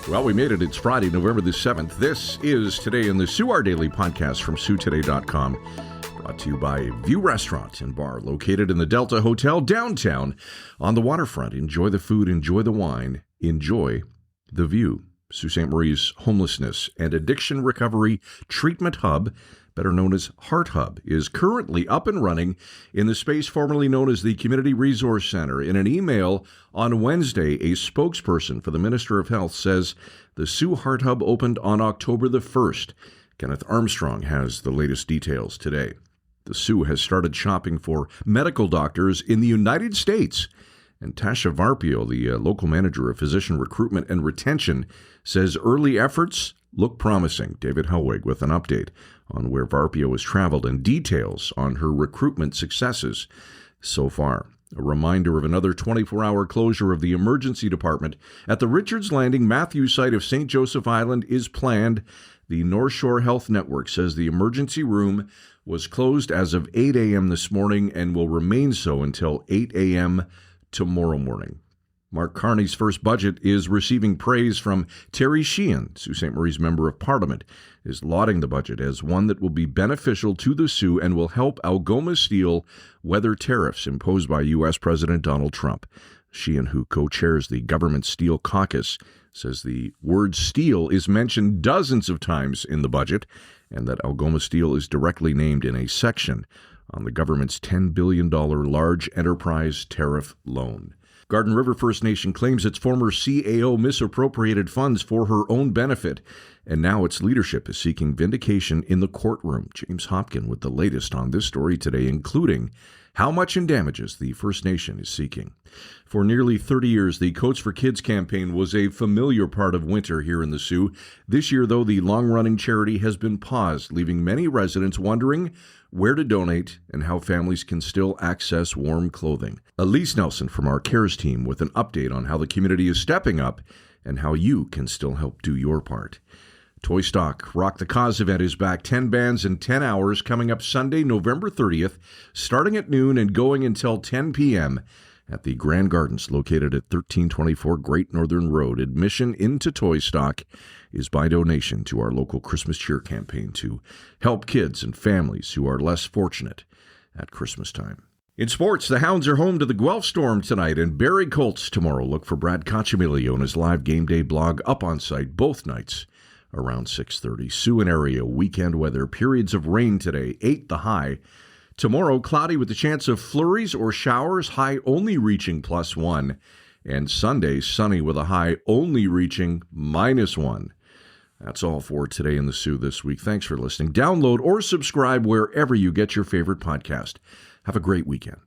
Well, we made it. It's Friday, November the 7th. This is Today in the Sioux, our daily podcast from SOOtoday.com. Brought to you by View Restaurant and Bar, located in the Delta Hotel downtown on the waterfront. Enjoy the food, enjoy the wine, enjoy the view. Sault Ste. Marie's Homelessness and Addiction Recovery Treatment Hub, better known as HART Hub, is currently up and running in the space formerly known as the Community Resource Center. In an email on Wednesday, a spokesperson for the Minister of Health says the Sault HART Hub opened on October the 1st. Kenneth Armstrong has the latest details today. The Sault has started shopping for medical doctors in the United States. And Tasha Varpio, the local manager of physician recruitment and retention, says early efforts look promising. David Helwig with an update on where Varpio has traveled and details on her recruitment successes so far. A reminder of another 24-hour closure of the emergency department at the Richards Landing Matthews site of St. Joseph Island is planned. The North Shore Health Network says the emergency room was closed as of 8 a.m. this morning and will remain so until 8 a.m. tomorrow morning. Mark Carney's first budget is receiving praise from Terry Sheehan. Sault Ste. Marie's Member of Parliament is lauding the budget as one that will be beneficial to the Sioux and will help Algoma Steel weather tariffs imposed by U.S. President Donald Trump. Sheehan, who co-chairs the Government Steel Caucus, says the word steel is mentioned dozens of times in the budget and that Algoma Steel is directly named in a section on the government's $10 billion large enterprise tariff loan. Garden River First Nation claims its former CAO misappropriated funds for her own benefit, and now its leadership is seeking vindication in the courtroom. James Hopkin with the latest on this story today, including how much in damages the First Nation is seeking. For nearly 30 years, the Coats for Kids campaign was a familiar part of winter here in the Sioux. This year, though, the long-running charity has been paused, leaving many residents wondering where to donate and how families can still access warm clothing. Elise Nelson from our CARES team with an update on how the community is stepping up and how you can still help do your part. Toy Stock Rock the Cause event is back. 10 bands in 10 hours coming up Sunday, November 30th, starting at noon and going until 10 p.m. at the Grand Gardens located at 1324 Great Northern Road. Admission into Toy Stock is by donation to our local Christmas cheer campaign to help kids and families who are less fortunate at Christmas time. In sports, the Hounds are home to the Guelph Storm tonight and Barrie Colts tomorrow. Look for Brad Cocciamilio and his live game day blog up on site both nights around 6:30. Sioux and area weekend weather. Periods of rain today, 8 the high. Tomorrow, cloudy with the chance of flurries or showers, high only reaching +1. And Sunday, sunny with a high only reaching -1. That's all for Today in the Sioux this week. Thanks for listening. Download or subscribe wherever you get your favorite podcast. Have a great weekend.